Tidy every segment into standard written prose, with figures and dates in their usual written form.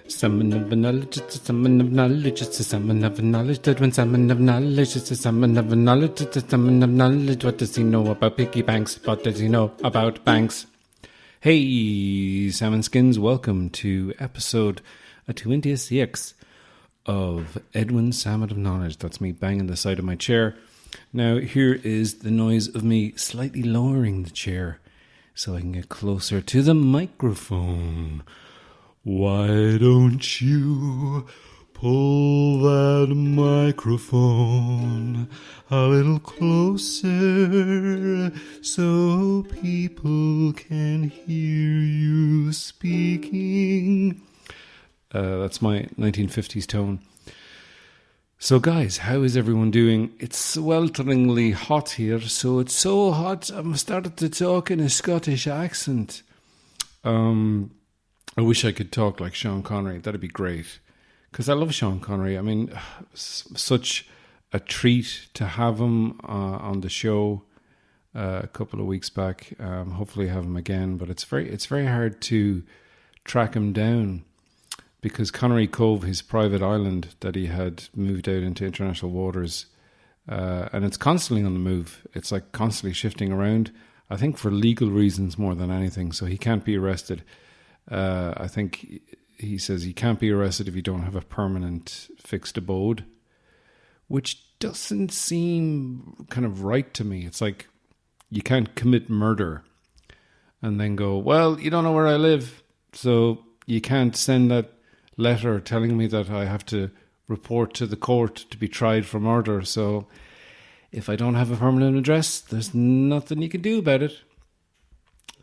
Salmon of knowledge, it's a salmon of knowledge, it's a salmon of knowledge, that when salmon of knowledge, it's a salmon of knowledge, it's a salmon of knowledge. What does he know about piggy banks? What does he know about banks? Hey, Salmon Skins, welcome to episode 26 of Edwin's Salmon of Knowledge. That's me banging the side of my chair. Now, here is the noise of me slightly lowering the chair so I can get closer to the microphone. Why don't you pull that microphone a little closer so people can hear you speaking? That's my 1950s tone. So guys, how is everyone doing? It's swelteringly hot here, so it's so hot I'm started to talk in a Scottish accent. I wish I could talk like Sean Connery. That'd be great. Because I love Sean Connery. I mean, such a treat to have him on the show a couple of weeks back. Hopefully have him again. But it's very hard to track him down. Because Connery Cove, his private island that he had moved out into international waters, and it's constantly on the move. It's like constantly shifting around. I think for legal reasons more than anything. So he can't be arrested. I think he says you can't be arrested if you don't have a permanent fixed abode, which doesn't seem kind of right to me. It's like you can't commit murder and then go, well, you don't know where I live, so you can't send that letter telling me that I have to report to the court to be tried for murder. So if I don't have a permanent address, there's nothing you can do about it.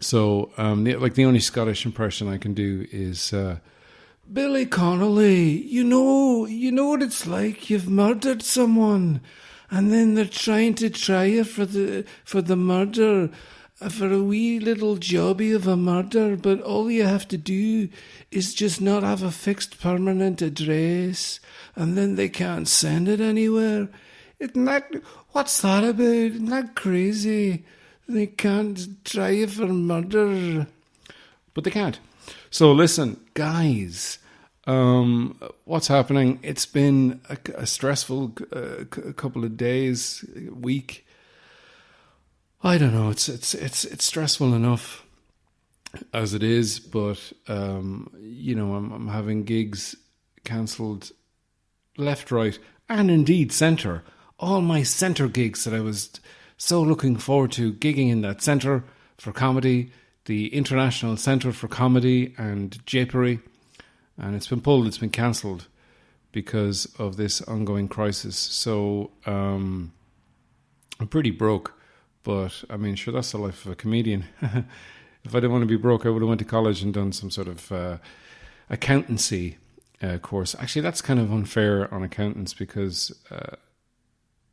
So, the only Scottish impression I can do is, Billy Connolly, you know what it's like. You've murdered someone, and then they're trying to try you for the murder, for a wee little jobby of a murder. But all you have to do is just not have a fixed permanent address, and then they can't send it anywhere. What's that about? Isn't that crazy? They can't try you for murder. But they can't. So listen, guys, what's happening? It's been a stressful couple of days, week. I don't know. It's stressful enough as it is, but I'm having gigs cancelled left, right, and indeed centre. All my centre gigs that I was so looking forward to gigging in that Centre for Comedy, the International Centre for Comedy and Japery. And it's been pulled, it's been cancelled because of this ongoing crisis. So I'm pretty broke, but I mean, sure, that's the life of a comedian. If I didn't want to be broke, I would have went to college and done some sort of accountancy course. Actually, that's kind of unfair on accountants because,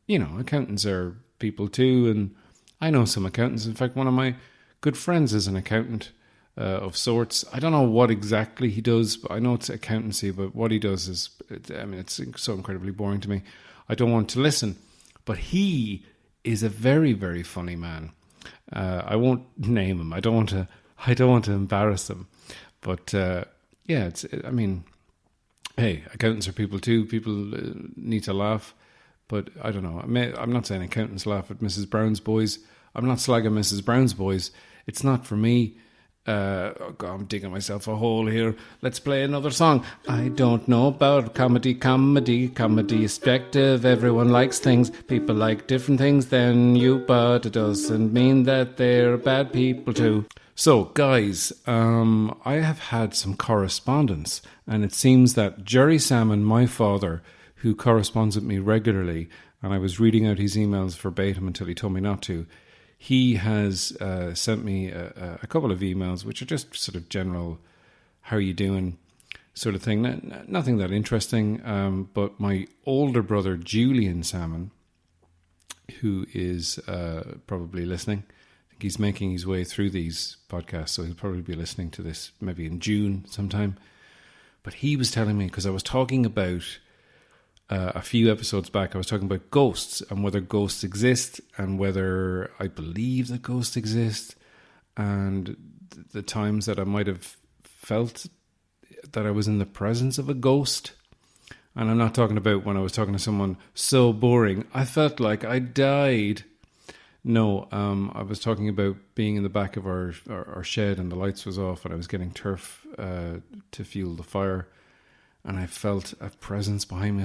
accountants are people too, and I know some accountants. In fact, one of my good friends is an accountant of sorts. I don't know what exactly he does, but I know it's accountancy. But what he does is, it's so incredibly boring to me. I don't want to listen. But he is a very, very funny man. I won't name him. I don't want to embarrass him. But hey, accountants are people too. People need to laugh. But I don't know. I'm not saying accountants laugh at Mrs. Brown's boys. I'm not slagging Mrs. Brown's boys. It's not for me. God, I'm digging myself a hole here. Let's play another song. I don't know about comedy. Comedy is subjective. Everyone likes things. People like different things than you, but it doesn't mean that they're bad people too. So, guys, I have had some correspondence, and it seems that Gerry Salmon, my father, who corresponds with me regularly, and I was reading out his emails verbatim until he told me not to, he has sent me a couple of emails, which are just sort of general, how are you doing, sort of thing. Nothing that interesting, but my older brother, Julian Salmon, who is probably listening, I think he's making his way through these podcasts, so he'll probably be listening to this maybe in June sometime. But he was telling me, because I was talking about a few episodes back, I was talking about ghosts and whether ghosts exist and whether I believe that ghosts exist and the times that I might have felt that I was in the presence of a ghost. And I'm not talking about when I was talking to someone so boring, I felt like I died. No, I was talking about being in the back of our shed and the lights was off and I was getting turf to fuel the fire. And I felt a presence behind me,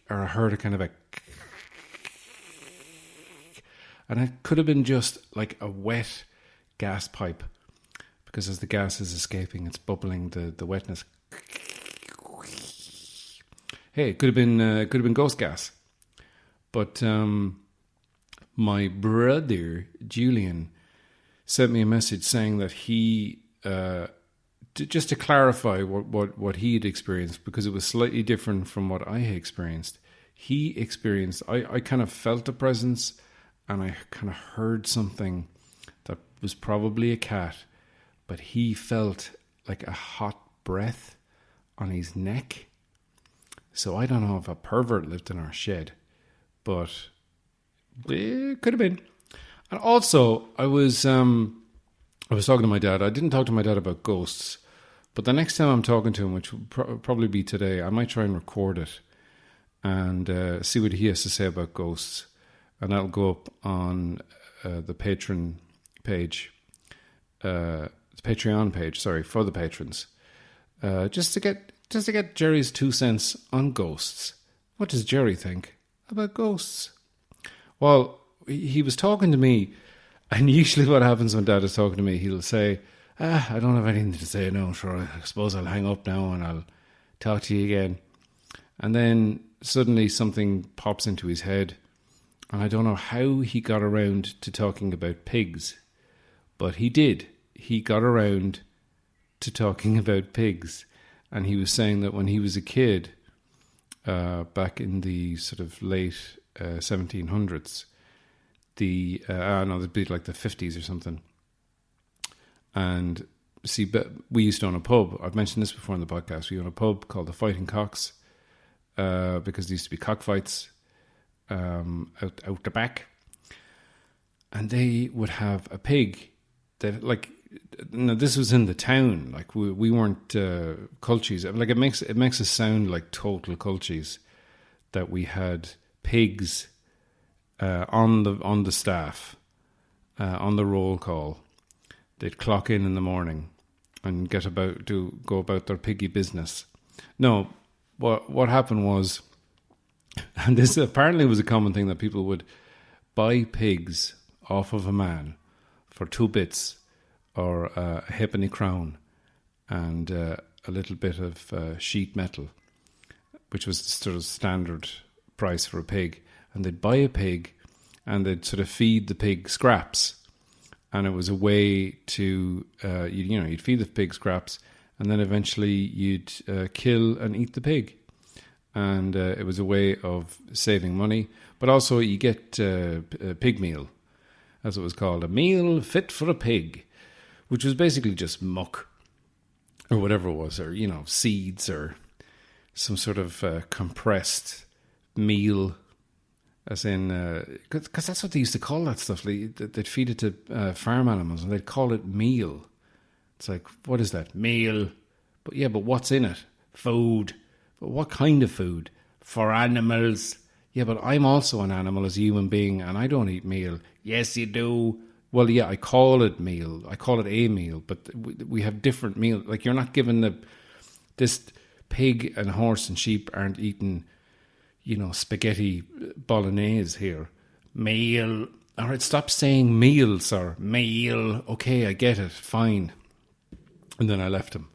or I heard a kind of a, and it could have been just like a wet gas pipe, because as the gas is escaping, it's bubbling the wetness. Hey, it could have been ghost gas, but my brother Julian sent me a message saying that he. Just to clarify what he had experienced, because it was slightly different from what I had experienced. He experienced, I kind of felt a presence and I kind of heard something that was probably a cat, but he felt like a hot breath on his neck. So I don't know if a pervert lived in our shed, but it could have been. And also, I was talking to my dad. I didn't talk to my dad about ghosts, but the next time I'm talking to him, which will probably be today, I might try and record it and see what he has to say about ghosts. And that'll go up on the Patreon page, the Patreon page, for the patrons. Just to get Jerry's 2 cents on ghosts. What does Jerry think about ghosts? Well, he was talking to me. And usually what happens when Dad is talking to me, he'll say, I don't have anything to say now, sure, I suppose I'll hang up now and I'll talk to you again. And then suddenly something pops into his head, and I don't know how he got around to talking about pigs, but he did. He got around to talking about pigs, and he was saying that when he was a kid, back in the sort of late 1700s, it'd be like the 50s or something. And see, but we used to own a pub. I've mentioned this before in the podcast. We own a pub called the Fighting Cocks, because there used to be cockfights out the back. And they would have a pig that, like, no, this was in the town. Like we weren't cultures. Like it makes us sound like total cultures that we had pigs on the staff, on the roll call. They'd clock in the morning and go about their piggy business. No, what happened was, and this apparently was a common thing, that people would buy pigs off of a man for 2 bits or a halfpenny crown and a little bit of sheet metal, which was the sort of standard price for a pig. And they'd buy a pig and they'd sort of feed the pig scraps. And it was a way to, you'd feed the pig scraps and then eventually you'd kill and eat the pig. And it was a way of saving money. But also you get a pig meal, as it was called, a meal fit for a pig, which was basically just muck or whatever it was, or, seeds or some sort of compressed meal. As in, because that's what they used to call that stuff. They'd feed it to farm animals and they'd call it meal. It's like, what is that? Meal. But what's in it? Food. But what kind of food? For animals. Yeah, but I'm also an animal as a human being and I don't eat meal. Yes, you do. Well, yeah, I call it meal. I call it a meal, but we have different meals. Like, you're not given this pig and horse and sheep aren't eating, spaghetti bolognese here. Meal. All right, stop saying meal, sir. Meal. Okay, I get it. Fine. And then I left him.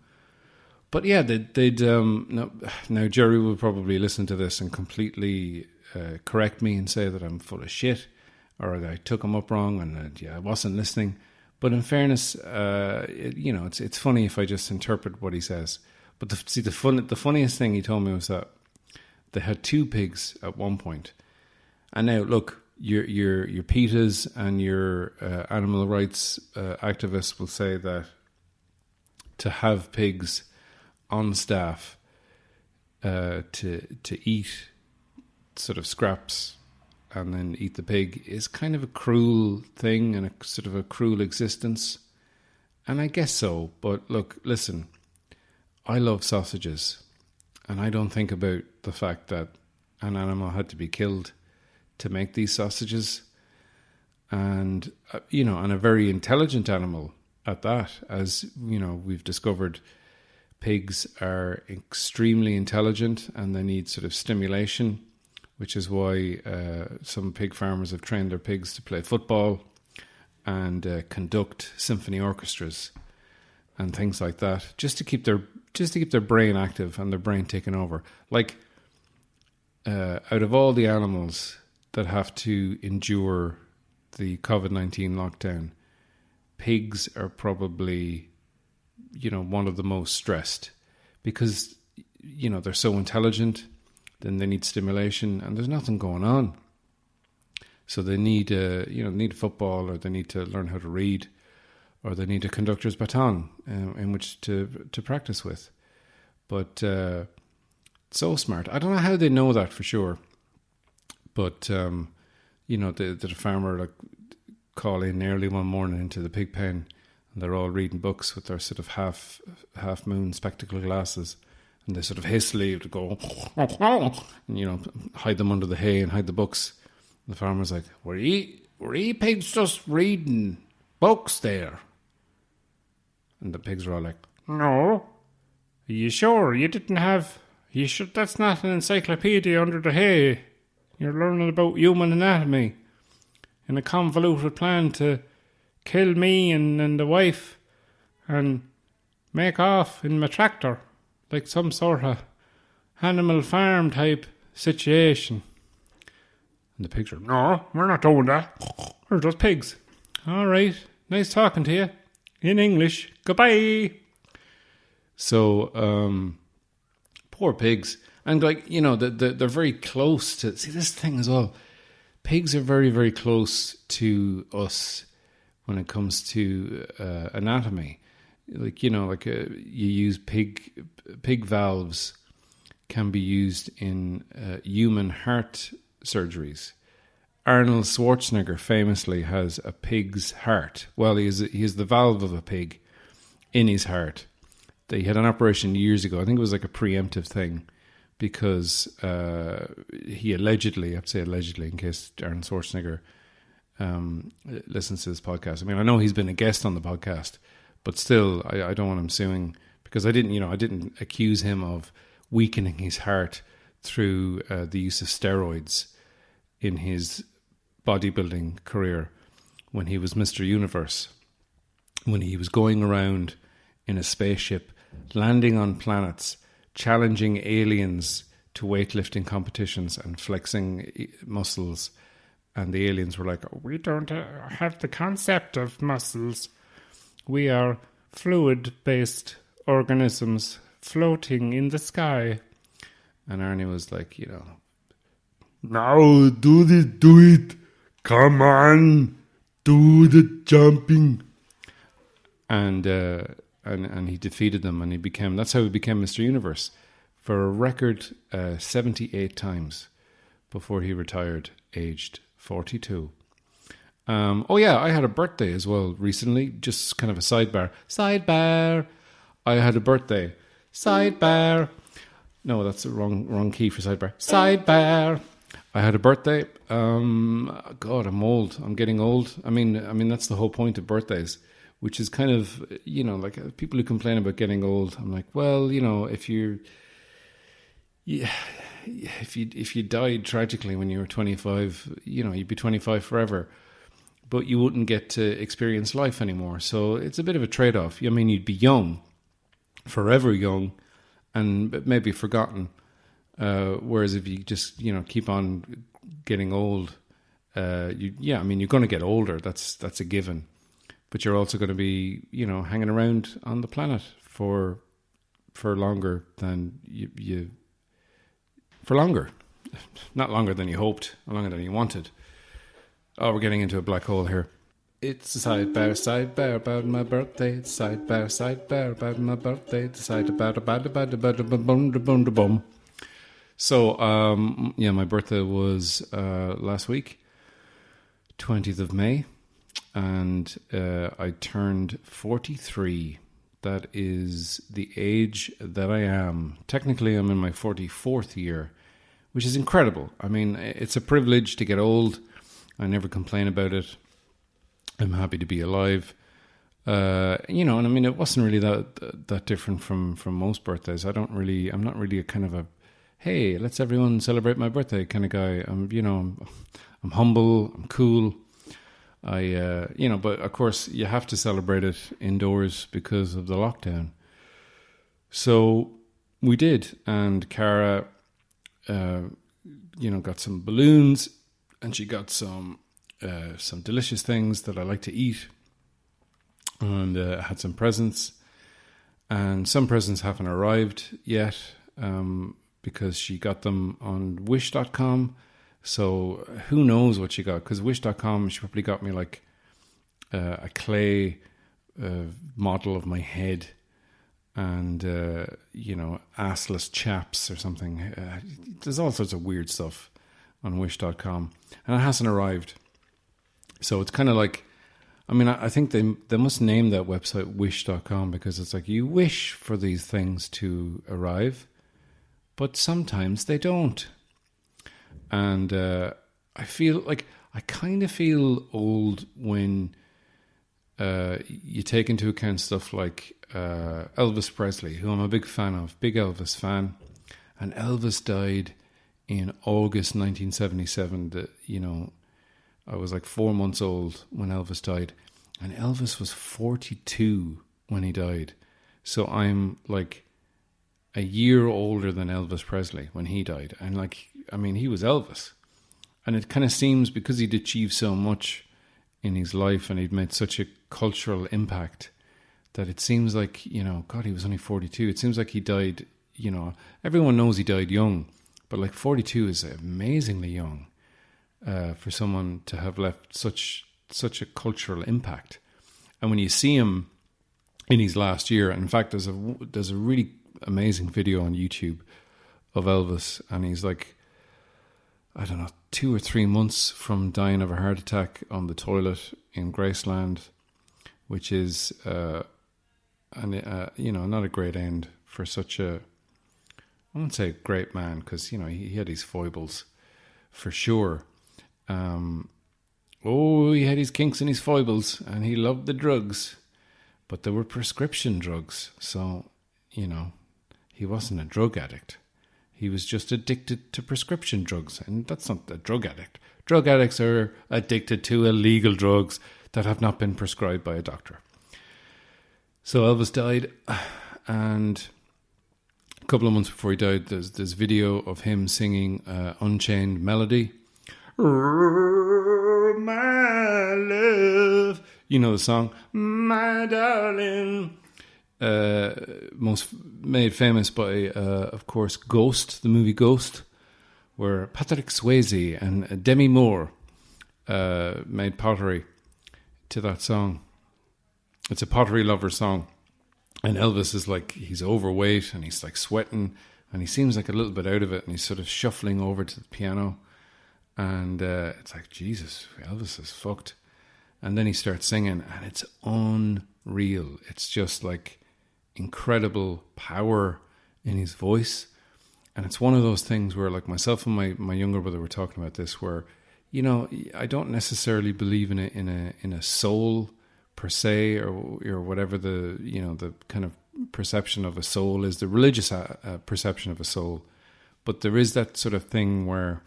But yeah, they'd now Jerry will probably listen to this and completely correct me and say that I'm full of shit, or that I took him up wrong and I wasn't listening. But in fairness, it's funny if I just interpret what he says. But the funniest thing he told me was that they had 2 pigs at one point. And now, look, your PETAs and your animal rights activists will say that to have pigs on staff to eat sort of scraps and then eat the pig is kind of a cruel thing and a sort of a cruel existence. And I guess so. But look, listen, I love sausages. And I don't think about the fact that an animal had to be killed to make these sausages. And, and a very intelligent animal at that. As, we've discovered, pigs are extremely intelligent and they need sort of stimulation, which is why some pig farmers have trained their pigs to play football and conduct symphony orchestras and things like that, just to keep their brain active and their brain taken over. Like, out of all the animals that have to endure the COVID-19 lockdown, pigs are probably, one of the most stressed because, they're so intelligent, then they need stimulation and there's nothing going on. So they need, need football, or they need to learn how to read, or they need a conductor's baton in which to practice with. But so smart. I don't know how they know that for sure. But, the farmer call in early one morning into the pig pen, and they're all reading books with their sort of half moon spectacle glasses, and they sort of hastily go, and, hide them under the hay and hide the books. And the farmer's like, were you pigs just reading books there? And the pigs are all like, no. Are you sure? That's not an encyclopedia under the hay. You're learning about human anatomy in a convoluted plan to kill me and the wife and make off in my tractor, like some sort of Animal Farm type situation. And the pigs are, no, we're not doing that. We're just pigs. All right, nice talking to you in English. Goodbye. So, poor pigs. And they're very close to, see this thing as well. Pigs are very, very close to us when it comes to anatomy. You use pig valves can be used in human heart surgeries. Arnold Schwarzenegger famously has a pig's heart. Well, he has the valve of a pig in his heart. He had an operation years ago. I think it was like a preemptive thing, because he allegedly, I have to say allegedly in case Arnold Schwarzenegger listens to this podcast. I mean, I know he's been a guest on the podcast, but still, I don't want him suing, because I didn't accuse him of weakening his heart through the use of steroids in his bodybuilding career when he was Mr. Universe, when he was going around in a spaceship, landing on planets, challenging aliens to weightlifting competitions and flexing muscles. And the aliens were like, we don't have the concept of muscles. We are fluid-based organisms floating in the sky. And Arnie was like, now do it. Come on, do the jumping. And he defeated them, and that's how he became Mr. Universe for a record 78 times before he retired, aged 42. I had a birthday as well recently, just kind of a sidebar. I had a birthday. Sidebar. No, that's the wrong key for sidebar. Sidebar. I had a birthday. God, I'm old. I'm getting old. I mean that's the whole point of birthdays, which is kind of, like people who complain about getting old. I'm like, well, if you died tragically when you were 25, you'd be 25 forever, but you wouldn't get to experience life anymore. So it's a bit of a trade-off. I mean, you'd be young, forever young, and maybe forgotten. Whereas if you just, keep on getting old, you're going to get older. That's a given. But you're also going to be, hanging around on the planet for longer than for longer. Not longer than you hoped, longer than you wanted. Oh, we're getting into a black hole here. It's a sidebar about my birthday. It's a sidebar about my birthday. It's a sidebar about. So, my birthday was last week, 20th of May. and I turned 43. That is the age that I am. Technically, I'm in my 44th year, which is incredible. I mean, it's a privilege to get old. I never complain about it. I'm happy to be alive. And I mean, it wasn't really that different from most birthdays. I'm not really a kind of a, hey, let's everyone celebrate my birthday kind of guy. I'm humble, I'm cool. But of course you have to celebrate it indoors because of the lockdown. So we did, and Cara, got some balloons, and she got some delicious things that I like to eat, and had some presents, and some presents haven't arrived yet, because she got them on Wish.com. So who knows what she got? Because Wish.com, she probably got me like a clay model of my head, and assless chaps or something. There's all sorts of weird stuff on Wish.com, and it hasn't arrived. So it's kind of like, I mean, I think they must name that website Wish.com, because it's like you wish for these things to arrive, but sometimes they don't. And I feel like, I kind of feel old when you take into account stuff like Elvis Presley, who I'm a big fan of, big Elvis fan. And Elvis died in August 1977. I was like 4 months old when Elvis died. And Elvis was 42 when he died. So I'm like a year older than Elvis Presley when he died. And he was Elvis. And it kind of seems, because he'd achieved so much in his life and he'd made such a cultural impact, that it seems like, God, he was only 42. It seems like he died, everyone knows he died young, but like 42 is amazingly young for someone to have left such a cultural impact. And when you see him in his last year, and in fact, there's a really amazing video on YouTube of Elvis, and he's like, I don't know, 2 or 3 months from dying of a heart attack on the toilet in Graceland, which is, not a great end for such a, I won't say great man, because, he had his foibles for sure. He had his kinks and his foibles, and he loved the drugs, but they were prescription drugs. So, he wasn't a drug addict. He was just addicted to prescription drugs, and that's not a drug addict. Drug addicts are addicted to illegal drugs that have not been prescribed by a doctor. So Elvis died, and a couple of months before he died, there's this video of him singing Unchained Melody. Oh, my love. You know the song, my darling. Most made famous by, of course, Ghost, the movie Ghost, where Patrick Swayze and Demi Moore made pottery to that song. It's a pottery lover song, and Elvis is like, he's overweight and he's like sweating, and he seems like a little bit out of it, and he's sort of shuffling over to the piano, and it's like, Jesus, Elvis is fucked. And then he starts singing, and it's unreal. It's just like incredible power in his voice. And it's one of those things where, like, myself and my younger brother were talking about this, where, I don't necessarily believe in a soul per se, or whatever the kind of perception of a soul is, the religious perception of a soul. But there is that sort of thing where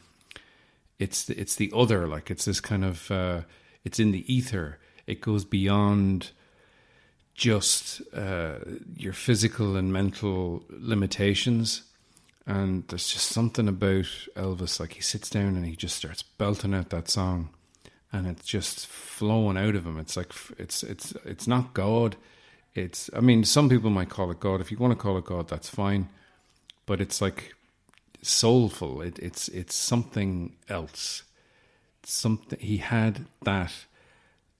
it's the other, like it's this kind of it's in the ether. It goes beyond just your physical and mental limitations. And there's just something about Elvis, like he sits down and he just starts belting out that song, and it's just flowing out of him. It's like, it's not God. Some people might call it God. If you want to call it God, that's fine. But it's like soulful. It's something else. Something, he had that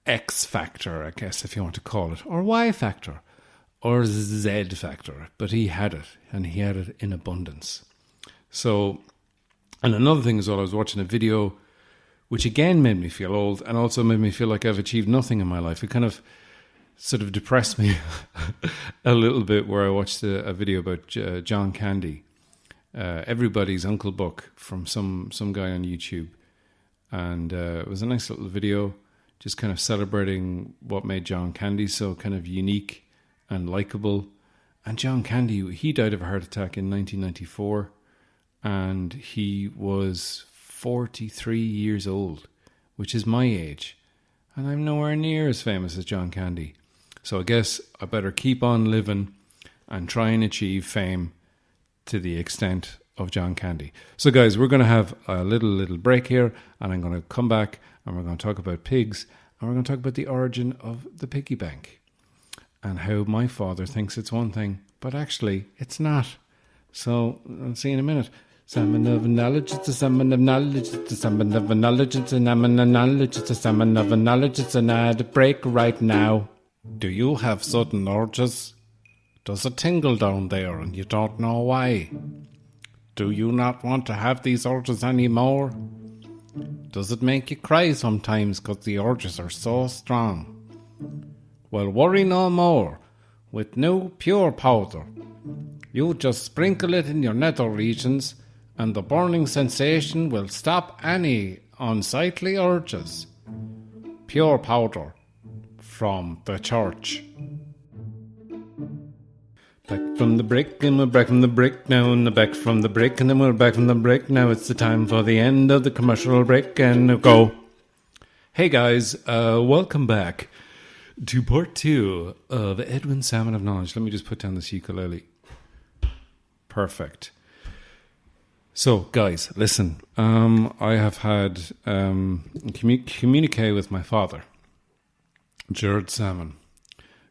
X factor, I guess, if you want to call it, or Y factor, or Z factor, but he had it, and he had it in abundance. So, and another thing is, I was watching a video which again made me feel old and also made me feel like I've achieved nothing in my life. It kind of sort of depressed me a little bit, where I watched a video about John Candy, Everybody's Uncle Buck, from some guy on YouTube. And it was a nice little video, just kind of celebrating what made John Candy so kind of unique and likable. And John Candy, he died of a heart attack in 1994, and he was 43 years old, which is my age. And I'm nowhere near as famous as John Candy. So I guess I better keep on living and try and achieve fame to the extent of John Candy. So guys, we're going to have a little break here, and I'm going to come back and we're going to talk about pigs, and we're going to talk about the origin of the piggy bank and how my father thinks it's one thing, but actually it's not. So I'll see you in a minute. Salmon of knowledge, it's a salmon of knowledge, it's a salmon of knowledge, it's a salmon of knowledge, it's a salmon of knowledge, it's an ad break right now. Do you have sudden urges? Does it tingle down there and you don't know why? Do you not want to have these urges anymore? Does it make you cry sometimes because the urges are so strong? Well, worry no more. With new pure powder, you just sprinkle it in your nether regions and the burning sensation will stop any unsightly urges. Pure powder from the church. Back from the brick, and we're back from the brick now, and back from the brick, and then we're back from the brick. Now it's the time for the end of the commercial break, and go. Hey guys, welcome back to part 2 of Edwin's Salmon of Knowledge. Let me just put down this ukulele. Perfect. So guys, listen, I have had communique with my father, Jared Salmon,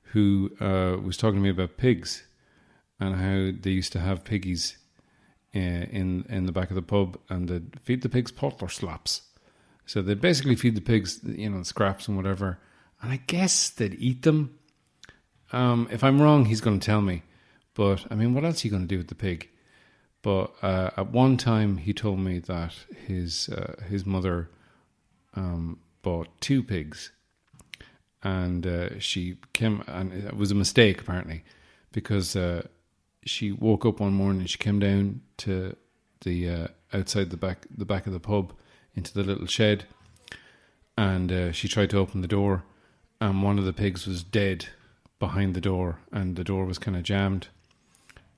who was talking to me about pigs and how they used to have piggies in the back of the pub, and they'd feed the pigs porter slops. So they'd basically feed the pigs, scraps and whatever, and I guess they'd eat them. If I'm wrong, he's going to tell me. But, I mean, what else are you going to do with the pig? But at one time, he told me that his mother bought 2 pigs. And she came, and it was a mistake apparently, because she woke up one morning and she came down to the outside the back of the pub into the little shed, and she tried to open the door, and one of the pigs was dead behind the door, and the door was kind of jammed.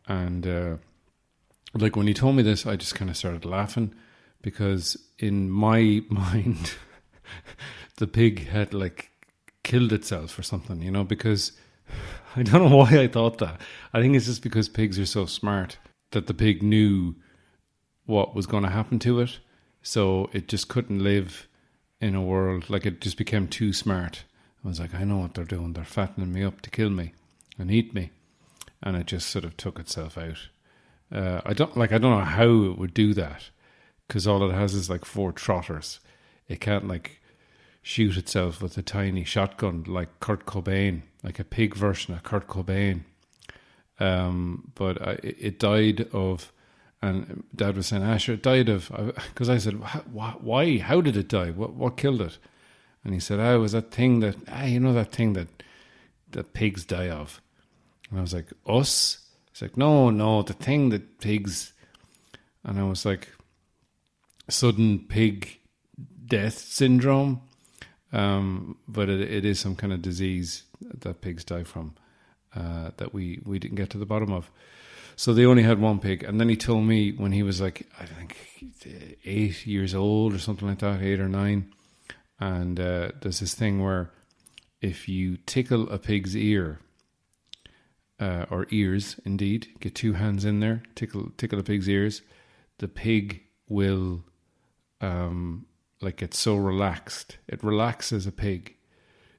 And like when he told me this, I just kind of started laughing, because in my mind, the pig had like killed itself or something, because I don't know why I thought that. I think it's just because pigs are so smart that the pig knew what was going to happen to it, so it just couldn't live in a world, like it just became too smart. I was like, I know what they're doing. They're fattening me up to kill me and eat me, and it just sort of took itself out. I don't know how it would do that, because all it has is like 4 trotters. It can't like shoot itself with a tiny shotgun like Kurt Cobain, like a pig version of Kurt Cobain. But it died of, and Dad was saying, Asher, it died of, because I said, why? How did it die? What killed it? And he said, it was that thing that, that thing that pigs die of. And I was like, us? He's like, no, the thing that pigs, and I was like, sudden pig death syndrome. But it is some kind of disease that pigs die from, that we didn't get to the bottom of. So they only had 1 pig. And then he told me when he was like, I think 8 years old or something like that, 8 or 9. And there's this thing where if you tickle a pig's ear, or ears indeed, get 2 hands in there, tickle a pig's ears, the pig will get so relaxed. It relaxes a pig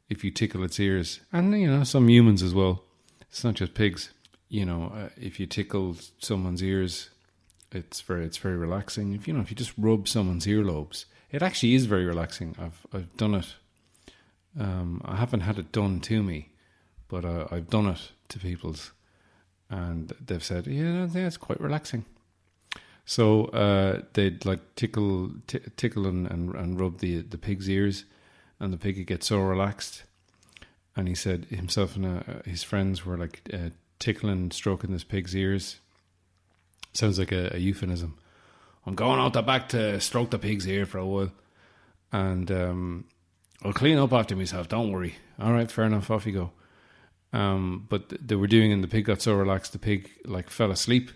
if you tickle its ears. And some humans as well. It's not just pigs. If you tickle someone's ears, it's very relaxing. If you just rub someone's earlobes, it actually is very relaxing. I've done it. I haven't had it done to me, but I've done it to people's, and they've said, yeah, it's quite relaxing. So they'd like tickle and rub the pig's ears, and the pig would get so relaxed. And he said himself and his friends were like tickling, stroking this pig's ears. Sounds like a euphemism. I'm going out the back to stroke the pig's ear for a while. And I'll clean up after myself, don't worry. All right, fair enough, off you go. But they were doing, and the pig got so relaxed, the pig like fell asleep.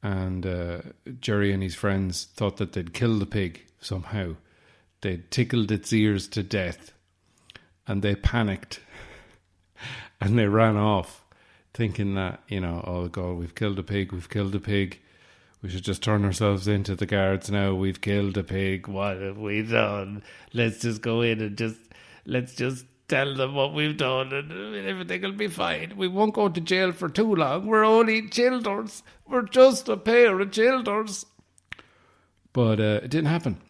And Gerry and his friends thought that they'd killed the pig somehow. They'd tickled its ears to death. And they panicked. And they ran off, thinking that, oh God, we've killed a pig. We should just turn ourselves into the guards now. We've killed a pig. What have we done? Let's just go in and let's just tell them what we've done, and everything will be fine. We won't go to jail for too long. We're only childers. We're just a pair of childers. But it didn't happen.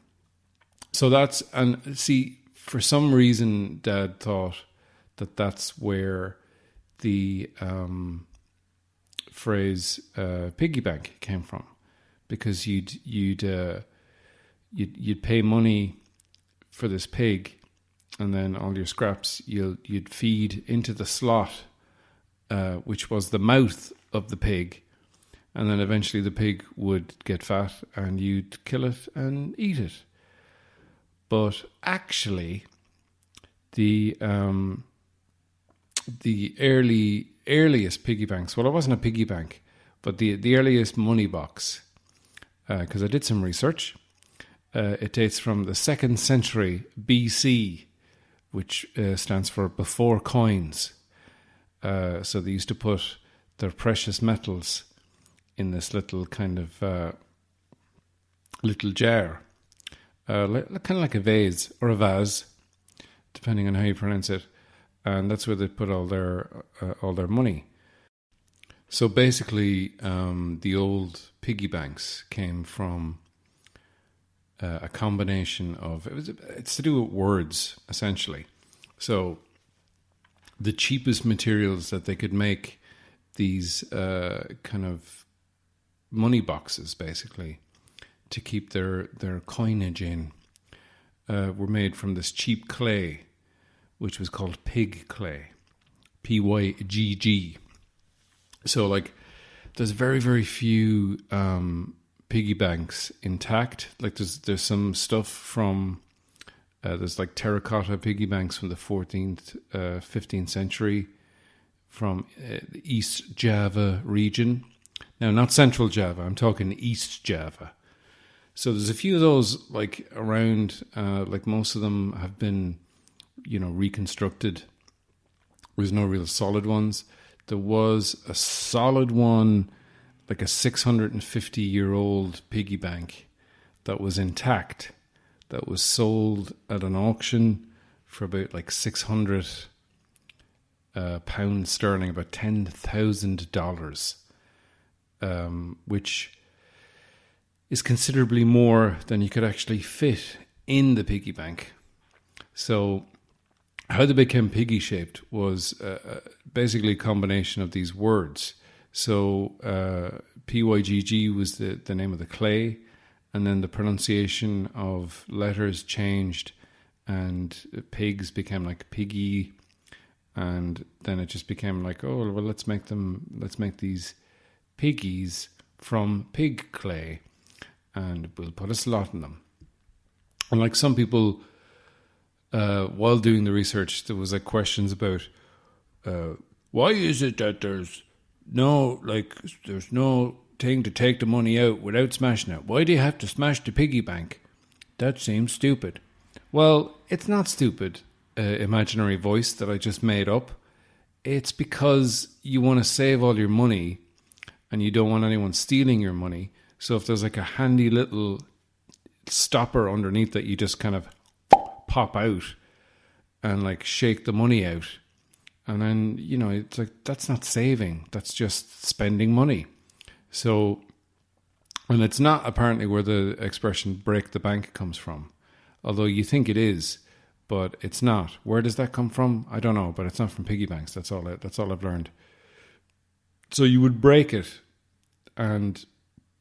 So and see, for some reason, Dad thought that that's where the phrase piggy bank came from, because you'd pay money for this pig, and then all your scraps you'd feed into the slot, which was the mouth of the pig, and then eventually the pig would get fat, and you'd kill it and eat it. But actually, the earliest piggy banks, well, it wasn't a piggy bank, but the earliest money box, because I did some research, it dates from the 2nd century BC, which stands for before coins. So they used to put their precious metals in this little kind of little jar, kind of like a vase or a vase, depending on how you pronounce it. And that's where they put all their money. So basically, the old piggy banks came from a combination of it's to do with words, essentially. So the cheapest materials that they could make these kind of money boxes, basically, to keep their coinage in, were made from this cheap clay, which was called pig clay, Pygg. So, like, there's very, very few piggy banks intact. Like, there's some stuff from there's like terracotta piggy banks from the 14th, 15th century from the East Java region. Now, not Central Java. I'm talking East Java. So there's a few of those like around. Like, most of them have been, reconstructed. There's no real solid ones. There was a solid one, like a 650-year-old piggy bank that was intact, that was sold at an auction for about like 600 pounds sterling, about $10,000, which is considerably more than you could actually fit in the piggy bank. So how they became piggy shaped was basically a combination of these words. So Pygg was the name of the clay, and then the pronunciation of letters changed, and pigs became like piggy, and then it just became like, oh well, let's make these piggies from pig clay, and we'll put a slot in them. And like some people, while doing the research, there was like questions about why is it that there's no thing to take the money out without smashing it? Why do you have to smash the piggy bank? That seems stupid. Well, it's not stupid, imaginary voice that I just made up. It's because you want to save all your money and you don't want anyone stealing your money. So if there's like a handy little stopper underneath that you just kind of pop out and like shake the money out, and then, it's like, that's not saving, that's just spending money. So, and it's not apparently where the expression break the bank comes from, although you think it is, but it's not. Where does that come from? I don't know, but it's not from piggy banks. That's all I've learned. So you would break it, and